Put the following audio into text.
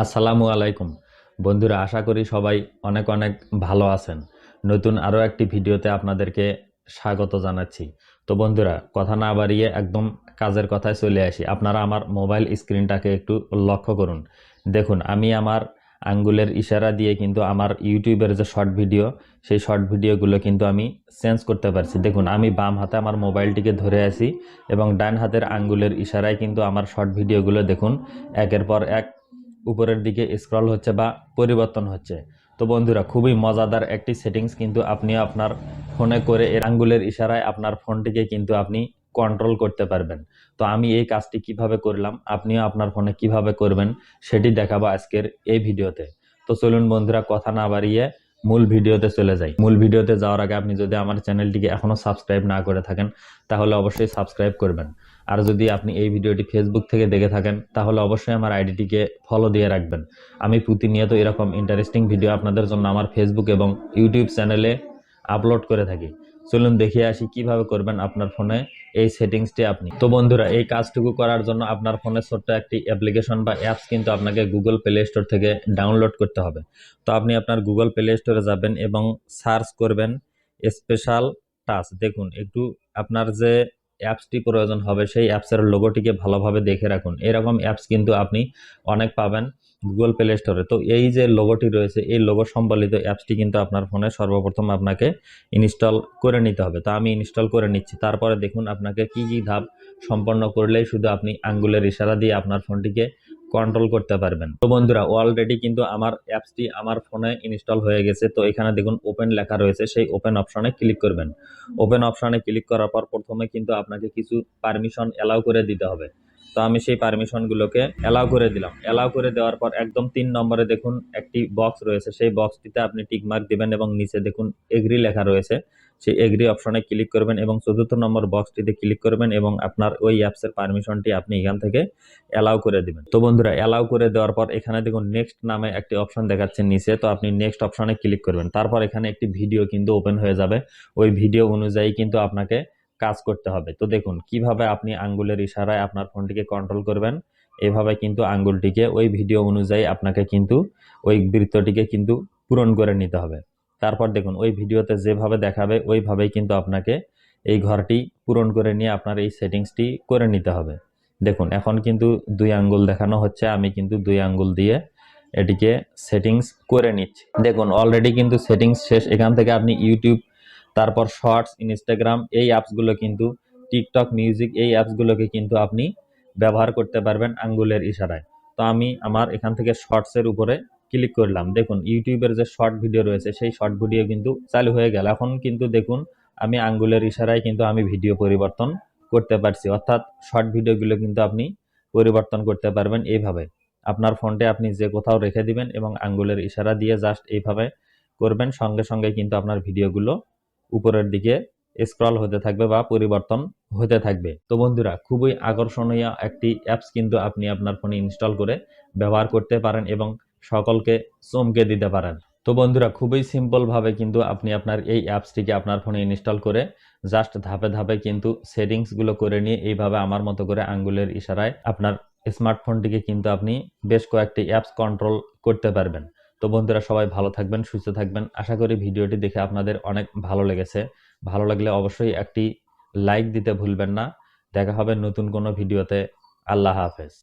আসসালামু আলাইকুম বন্ধুরা, আশা করি সবাই অনেক অনেক ভালো আছেন। নতুন আরও একটি ভিডিওতে আপনাদেরকে স্বাগত জানাচ্ছি। তো বন্ধুরা, কথা না বাড়িয়ে একদম কাজের কথায় চলে আসি। আপনারা আমার মোবাইল স্ক্রিনটাকে একটু লক্ষ্য করুন। দেখুন, আমি আমার আঙ্গুলের ইশারা দিয়ে কিন্তু আমার ইউটিউবের যে শর্ট ভিডিও, সেই শর্ট ভিডিওগুলো কিন্তু আমি চেঞ্জ করতে পারছি। দেখুন, আমি বাম হাতে আমার মোবাইলটিকে ধরে আছি এবং ডান হাতের আঙ্গুলের ইশারায় কিন্তু আমার শর্ট ভিডিওগুলো দেখুন একের পর এক উপরের দিকে স্ক্রল হচ্ছে বা পরিবর্তন হচ্ছে। তো বন্ধুরা, খুবই মজাদার একটি সেটিংস কিন্তু আপনি আপনার ফোনে করে এর আঙ্গুলের ইশারায় আপনার ফোনটিকে কিন্তু আপনি কন্ট্রোল করতে পারবেন। তো আমি এই কাজটি কিভাবে করলাম, আপনিও আপনার ফোনে কিভাবে করবেন সেটি দেখাবো আজকের এই ভিডিওতে। তো চলুন বন্ধুরা, কথা না বাড়িয়ে মূল ভিডিওতে চলে যাই। মূল ভিডিওতে যাওয়ার আগে আপনি যদি আমার চ্যানেলটিকে এখনো সাবস্ক্রাইব না করে থাকেন তাহলে অবশ্যই সাবস্ক্রাইব করবেন। আর যদি আপনি এই ভিডিওটি ফেসবুক থেকে দেখে থাকেন তাহলে অবশ্যই আমার আইডিটিকে ফলো দিয়ে রাখবেন। আমি প্রতিনিয়ত এরকম ইন্টারেস্টিং ভিডিও আপনাদের জন্য আমার ফেসবুক এবং ইউটিউব চ্যানেলে আপলোড করে থাকি। চলুন দেখিয়ে আসি কিভাবে করবেন আপনার ফোনে এই সেটিংসটি আপনি। তো বন্ধুরা, এই কাজটুকু করার জন্য আপনার ফোনে ছোট্ট একটি অ্যাপ্লিকেশন বা অ্যাপস কিন্তু আপনাকে গুগল প্লে স্টোর থেকে ডাউনলোড করতে হবে। তো আপনি আপনার গুগল প্লে স্টোরে যাবেন এবং সার্চ করবেন স্পেশাল টাচ। দেখুন, একটু আপনার যে অ্যাপসটি প্রয়োজন হবে সেই অ্যাপসের লোগোটিকে ভালোভাবে দেখে রাখুন। এরকম অ্যাপস কিন্তু আপনি অনেক পাবেন গুগল প্লে স্টোরে। তো এই যে লোগোটি রয়েছে, এই লোগো সম্বলিত অ্যাপসটি কিন্তু আপনার ফোনে সর্বপ্রথম আপনাকে ইনস্টল করে নিতে হবে। তো আমি ইনস্টল করে নিচ্ছি। তারপরে দেখুন, আপনাকে কি কি ধাপ সম্পন্ন করলেই শুধু আপনি আঙ্গুলের ইশারা দিয়ে আপনার ফোনটিকে কন্ট্রোল করতে পারবেন। তো বন্ধুরা, অলরেডি কিন্তু আমার অ্যাপসটি আমার ফোনে ইনস্টল হয়ে গেছে। তো এখানে দেখুন ওপেন লেখা রয়েছে, সেই ওপেন অপশনে ক্লিক করবেন। ওপেন অপশনে ক্লিক করার পর প্রথমে কিন্তু আপনাকে কিছু পারমিশন অ্যালাউ করে দিতে হবে। তো আমি সেই পারমিশনগুলোকে অ্যালাউ করে দিলাম। অ্যালাউ করে দেওয়ার পর একদম 3 নম্বরে দেখুন একটি বক্স রয়েছে, সেই বক্সটিতে আপনি টিকমার্ক দিবেন এবং নিচে দেখুন এগ্রি লেখা রয়েছে, সেই এগ্রি অপশনে ক্লিক করবেন এবং 4র্থ নম্বর বক্সটিতে ক্লিক করবেন এবং আপনার ওই অ্যাপসের পারমিশনটি আপনি এখান থেকে অ্যালাউ করে দিবেন। তো বন্ধুরা, অ্যালাউ করে দেওয়ার পর এখানে দেখুন নেক্সট নামে একটি অপশন দেখাচ্ছে নিচে। তো আপনি নেক্সট অপশনে ক্লিক করবেন। তারপর এখানে একটি ভিডিও কিন্তু ওপেন হয়ে যাবে। ওই ভিডিও অনুযায়ী কিন্তু আপনাকে কাজ করতে হবে। তো দেখুন কিভাবে আপনি আঙ্গুলের ইশারায় আপনার ফোনটিকে কন্ট্রোল করবেন। এভাবে কিন্তু আঙ্গুলটিকে ওই ভিডিও অনুযায়ী আপনাকে কিন্তু ওই বৃত্তটিকে কিন্তু পূরণ করে নিতে হবে। তারপর দেখুন ওই ভিডিওতে যেভাবে দেখাবে ওইভাবেই কিন্তু আপনাকে এই ঘরটি পূরণ করে নিয়ে আপনার এই সেটিংসটি করে নিতে হবে। দেখুন এখন কিন্তু 2 আঙ্গুল দেখানো হচ্ছে, আমি কিন্তু 2 আঙ্গুল দিয়ে এটিকে সেটিংস করে নিচ্ছি। দেখুন অলরেডি কিন্তু সেটিংস শেষ। এখান থেকে আপনি ইউটিউব, তারপর শর্টস, ইনস্টাগ্রাম এই অ্যাপসগুলো কিন্তু, টিকটক মিউজিক এই অ্যাপসগুলোকে কিন্তু আপনি ব্যবহার করতে পারবেন আঙ্গুলের ইশারায়। তো আমি আমার এখান থেকে শর্টসের উপরে ক্লিক করলাম। দেখুন ইউটিউবের যে শর্ট ভিডিও রয়েছে সেই শর্ট ভিডিও কিন্তু চালু হয়ে গেল। এখন কিন্তু দেখুন আমি আঙ্গুলের ইশারায় কিন্তু আমি ভিডিও পরিবর্তন করতে পারছি। অর্থাৎ শর্ট ভিডিওগুলো কিন্তু আপনি পরিবর্তন করতে পারবেন এইভাবে। আপনার ফোনটি আপনি যে কোথাও রেখে দিবেন এবং আঙ্গুলের ইশারা দিয়ে জাস্ট এইভাবে করবেন, সঙ্গে সঙ্গে কিন্তু আপনার ভিডিওগুলো উপরের দিকে স্ক্রল হতে থাকবে বা পরিবর্তন হতে থাকবে। তো বন্ধুরা, খুবই আকর্ষণীয় একটি অ্যাপস কিন্তু আপনি আপনার ফোনে ইনস্টল করে ব্যবহার করতে পারেন এবং সকলকে চমকে দিতে পারেন। তো বন্ধুরা, খুবই সিম্পল ভাবে কিন্তু আপনি আপনার এই অ্যাপসটিকে আপনার ফোনে ইনস্টল করে জাস্ট ধাপে ধাপে কিন্তু সেটিংসগুলো করে নিয়ে এইভাবে আমার মতো করে আঙ্গুলের ইশারায় আপনার স্মার্টফোনটিকে কিন্তু আপনি বেশ কয়েকটি অ্যাপস কন্ট্রোল করতে পারবেন। তো বন্ধুরা, সবাই ভালো থাকবেন, সুস্থ থাকবেন। আশা করি ভিডিওটি দেখে আপনাদের অনেক ভালো লেগেছে। ভালো লাগলে অবশ্যই একটি লাইক দিতে ভুলবেন না। দেখা হবে নতুন কোনো ভিডিওতে। আল্লাহ হাফেজ।